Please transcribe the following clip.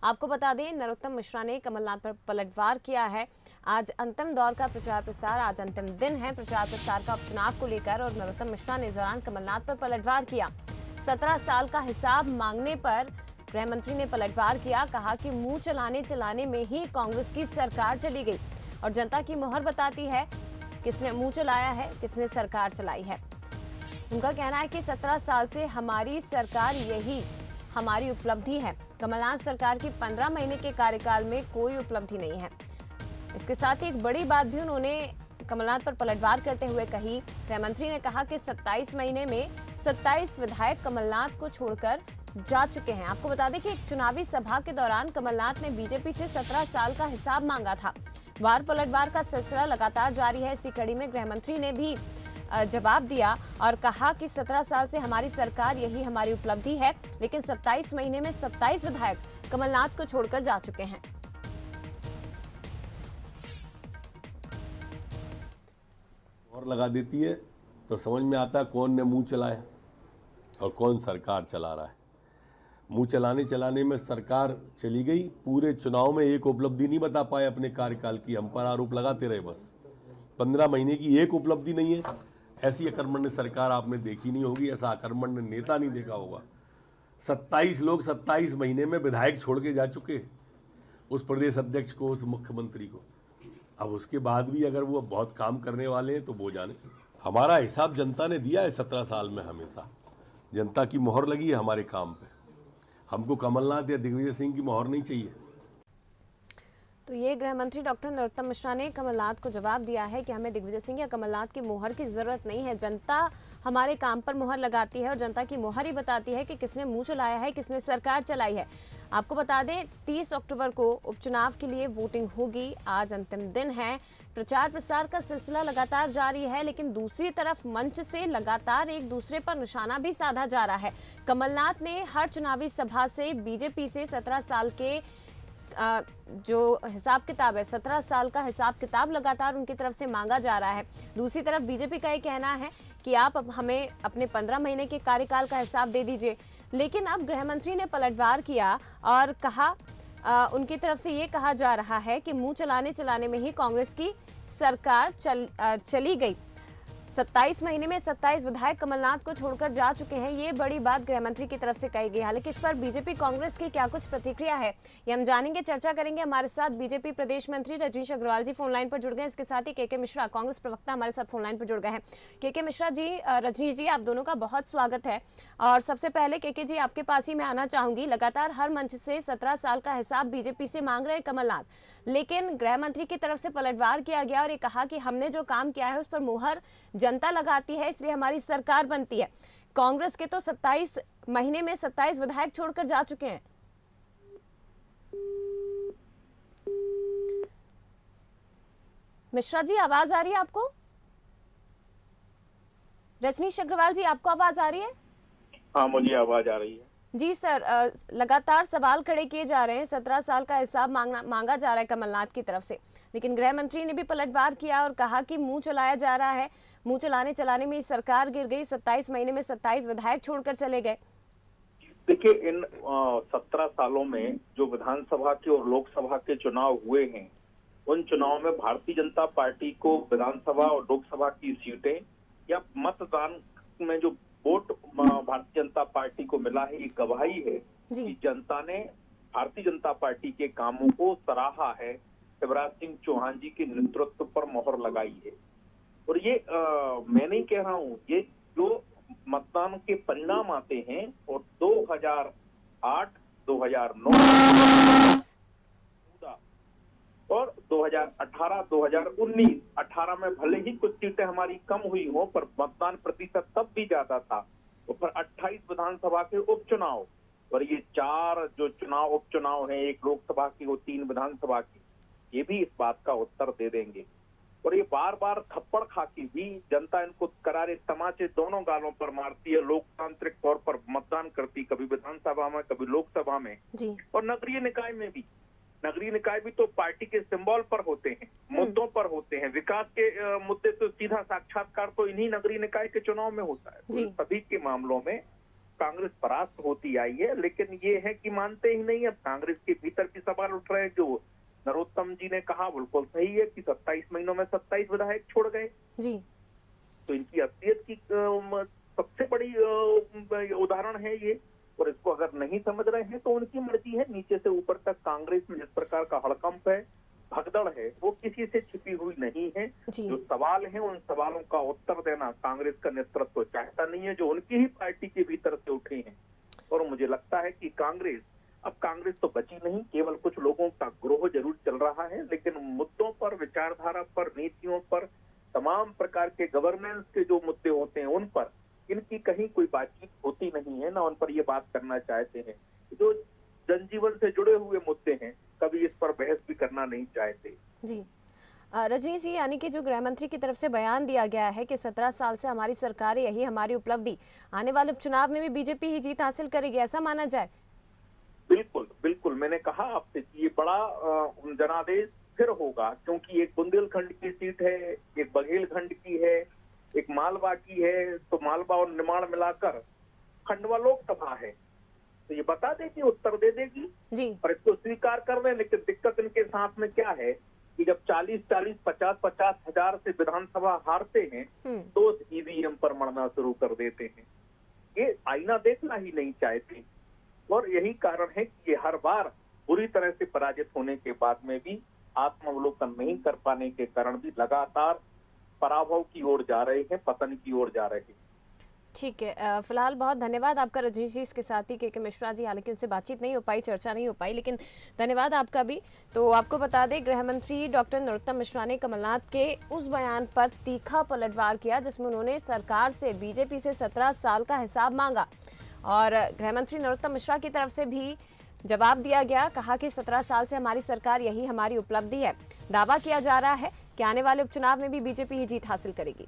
आपको बता दें, नरोत्तम मिश्रा ने कमलनाथ पर पलटवार किया है। आज अंतिम दौर का प्रचार प्रसार, आज अंतिम दिन है प्रचार प्रसार का उपचुनाव को लेकर, और नरोत्तम मिश्रा ने इस दौरान कमलनाथ पर पलटवार किया। 17 साल का हिसाब मांगने पर गृह मंत्री ने पलटवार किया। कहा कि मुंह चलाने में ही कांग्रेस की सरकार चली गई और जनता की मोहर बताती है किसने मुंह चलाया है, किसने सरकार चलाई है। उनका कहना है कि 17 साल से हमारी सरकार, यही हमारी उपलब्धि है। कमलनाथ सरकार की 15 महीने के कार्यकाल में कोई उपलब्धि नहीं है। इसके साथ ही एक बड़ी बात भी उन्होंने कमलनाथ पर पलटवार करते हुए कही। गृह मंत्री ने कहा कि 27 महीने में 27 विधायक कमलनाथ को छोड़कर जा चुके हैं। आपको बता दें कि एक चुनावी सभा के दौरान कमलनाथ ने बीजेपी से 17 साल का हिसाब मांगा था। वार पलटवार का सिलसिला लगातार जारी है। इसी कड़ी में गृह मंत्री ने भी जवाब दिया और कहा कि 17 साल से हमारी सरकार, यही हमारी उपलब्धि है, लेकिन 27 महीने में 27 विधायक कमलनाथ को छोड़कर जा चुके हैं। और लगा देती है तो समझ में आता है कौन ने मुंह चलाया और कौन सरकार चला रहा है। मुंह चलाने में सरकार चली गई। पूरे चुनाव में एक उपलब्धि नहीं बता पाए अपने कार्यकाल की, हम पर आरोप लगाते रहे बस। 15 महीने की एक उपलब्धि नहीं है। ऐसी अकर्मण्य सरकार आपने देखी नहीं होगी, ऐसा अकर्मण्य नेता नहीं देखा होगा। 27 लोग 27 महीने में विधायक छोड़ के जा चुके, उस प्रदेश अध्यक्ष को, उस मुख्यमंत्री को। अब उसके बाद भी अगर वो बहुत काम करने वाले हैं तो वो जाने। हमारा हिसाब जनता ने दिया है 17 साल में। हमेशा जनता की मोहर लगी है हमारे काम पे। हमको कमलनाथ या दिग्विजय सिंह की मोहर नहीं चाहिए। तो ये गृह मंत्री डॉक्टर नरोत्तम मिश्रा ने कमलनाथ को जवाब दिया है कि हमें दिग्विजय सिंह या कमलनाथ की मोहर की जरूरत नहीं है। जनता हमारे काम पर मोहर लगाती है और जनता की मोहर ही बताती है कि किसने मुंह चलाया है, किसने सरकार चलाई है। आपको बता दें 30 अक्टूबर को उपचुनाव के लिए वोटिंग होगी। आज अंतिम दिन है। प्रचार प्रसार का सिलसिला लगातार जारी है, लेकिन दूसरी तरफ मंच से लगातार एक दूसरे पर निशाना भी साधा जा रहा है। कमलनाथ ने हर चुनावी सभा से बीजेपी से 17 साल के जो हिसाब किताब है, 17 साल का हिसाब किताब लगातार उनकी तरफ से मांगा जा रहा है। दूसरी तरफ बीजेपी का ये कहना है कि आप हमें अपने 15 महीने के कार्यकाल का हिसाब दे दीजिए। लेकिन अब गृह मंत्री ने पलटवार किया और कहा, उनकी तरफ से ये कहा जा रहा है कि मुंह चलाने में ही कांग्रेस की सरकार चली गई। 27 महीने में 27 विधायक कमलनाथ को छोड़कर जा चुके हैं। ये बड़ी बात गृह मंत्री की तरफ से कही गई। हालांकि इस पर बीजेपी कांग्रेस की क्या कुछ प्रतिक्रिया है, ये हम जानेंगे, चर्चा करेंगे। हमारे साथ बीजेपी प्रदेश मंत्री रजनीश अग्रवाल जी फोन लाइन पर जुड़ गए। इसके साथ ही के मिश्रा, कांग्रेस प्रवक्ता, हमारे साथ फोन लाइन पर जुड़ गए हैं। के मिश्रा जी, रजनीश जी, आप दोनों का बहुत स्वागत है। और सबसे पहले के जी, आपके पास ही मैं आना चाहूंगी। लगातार हर मंच से 17 साल का हिसाब बीजेपी से मांग रहे कमलनाथ, लेकिन गृह मंत्री की तरफ से पलटवार किया गया और ये कहा कि हमने जो काम किया है उस पर मुहर जनता लगाती है, इसलिए हमारी सरकार बनती है। कांग्रेस के तो 27 महीने में 27 विधायक छोड़कर जा चुके हैं। मिश्रा जी, आवाज आ रही है आपको? रजनीश अग्रवाल जी, आपको आवाज आ रही है? हाँ, मुझे आवाज आ रही है जी सर। लगातार सवाल खड़े किए जा रहे हैं। 17 साल का हिसाब मांगा जा रहा है कमलनाथ की तरफ से, लेकिन गृह मंत्री ने भी पलटवार किया और कहा कि मुंह चलाया जा रहा है। मुंह चलाने में सरकार गिर गई। 27 महीने में 27 विधायक छोड़कर चले गए। देखिए, इन 17 सालों में जो विधानसभा के और लोकसभा के चुनाव हुए हैं, उन चुनाव में भारतीय जनता पार्टी को विधानसभा और लोकसभा की सीटें या मतदान में जो वोट भारतीय जनता पार्टी को मिला है, ये गवाही है कि जनता ने भारतीय जनता पार्टी के कामों को सराहा है। शिवराज सिंह चौहान जी के नेतृत्व पर मोहर लगाई है। और ये मैं नहीं कह रहा हूँ, ये जो मतदान के परिणाम आते हैं और 2008, 2009 और 2018, 2019, 18 में भले ही कुछ सीटें हमारी कम हुई हो, पर मतदान प्रतिशत तब भी ज्यादा था। और फिर 28 विधानसभा के उपचुनाव और ये 4 जो उपचुनाव हैं, एक लोकसभा की और 3 विधानसभा की, ये भी इस बात का उत्तर दे देंगे। और ये बार बार थप्पड़ खा के भी जनता इनको करारे तमाचे दोनों गालों पर मारती है। लोकतांत्रिक तौर पर मतदान करती, कभी विधानसभा में, कभी लोकसभा में और नगरीय निकाय में भी। नगरीय निकाय भी तो पार्टी के सिंबल पर होते हैं, मुद्दों पर होते हैं। विकास के मुद्दे तो सीधा साक्षात्कार तो इन्हीं नगरीय निकाय के चुनाव में होता है। तो सभी के मामलों में कांग्रेस परास्त होती आई है, लेकिन ये है कि मानते ही नहीं। अब कांग्रेस के भीतर भी सवाल उठ रहे हैं। जो नरोत्तम जी ने कहा बिल्कुल सही है कि 27 महीनों में 27 विधायक छोड़ गए, जी। तो इनकी असलियत की सबसे बड़ी उदाहरण है ये। और इसको अगर नहीं समझ रहे हैं तो उनकी मर्जी है। नीचे से ऊपर तक कांग्रेस में जिस प्रकार का हड़कंप है, भगदड़ है, वो किसी से छिपी हुई नहीं है। जी। जो सवाल है उन सवालों का उत्तर देना कांग्रेस का नेतृत्व चाहता नहीं है, जो उनकी ही पार्टी के भीतर से उठे हैं। और मुझे लगता है कि कांग्रेस तो बची नहीं, केवल कुछ लोगों का ग्रोह जरूर चल रहा है, लेकिन मुद्दों पर, विचारधारा पर, नीतियों पर, तमाम प्रकार के गवर्नेंस के जो मुद्दे होते हैं उन पर इनकी कहीं कोई बातचीत होती नहीं है, ना उन पर ये बात करना चाहते हैं। जो जनजीवन से जुड़े हुए मुद्दे हैं, कभी इस पर बहस भी करना नहीं चाहते। जी। रजनीश जी, यानी कि जो गृह मंत्री की तरफ से बयान दिया गया है कि 17 साल से हमारी सरकार है, यही हमारी उपलब्धि, आने वाले उपचुनाव में भी बीजेपी ही जीत हासिल करेगी, ऐसा माना जाए? बिल्कुल बिल्कुल, मैंने कहा आपसे कि ये बड़ा जनादेश फिर होगा, क्योंकि एक बुंदेलखंड की सीट है, एक बघेलखंड की है, एक मालवा की है, तो मालवा और निमाड़ मिलाकर खंडवा लोकसभा है। तो ये बता देगी, उत्तर दे देगी जी। और इसको स्वीकार कर रहे हैं। लेकिन दिक्कत इनके साथ में क्या है कि जब 40-40, 50-50 हजार से विधानसभा हारते हैं तो ईवीएम पर मरना शुरू कर देते हैं। ये आईना देखना ही नहीं चाहते, और यही कारण है कि ये हर बार बुरी तरह से पराजित होने के बाद में भी आत्मावलोकन नहीं कर पाने के कारण भी लगातार पराभव की ओर जा रहे हैं, पतन की ओर जा रहे हैं। ठीक है, फिलहाल बहुत धन्यवाद आपका रजनीश जी। इसके साथ ही के मिश्रा जी, हालांकि उनसे बातचीत नहीं हो पाई, चर्चा नहीं हो पाई, लेकिन धन्यवाद आपका भी। तो आपको बता दें, गृह मंत्री डॉक्टर नरोत्तम मिश्रा ने कमलनाथ के उस बयान पर तीखा पलटवार किया जिसमें उन्होंने सरकार से बीजेपी से 17 साल का हिसाब मांगा, और गृह मंत्री नरोत्तम मिश्रा की तरफ से भी जवाब दिया गया। कहा कि 17 साल से हमारी सरकार, यही हमारी उपलब्धि है। दावा किया जा रहा है कि आने वाले उपचुनाव में भी बीजेपी ही जीत हासिल करेगी।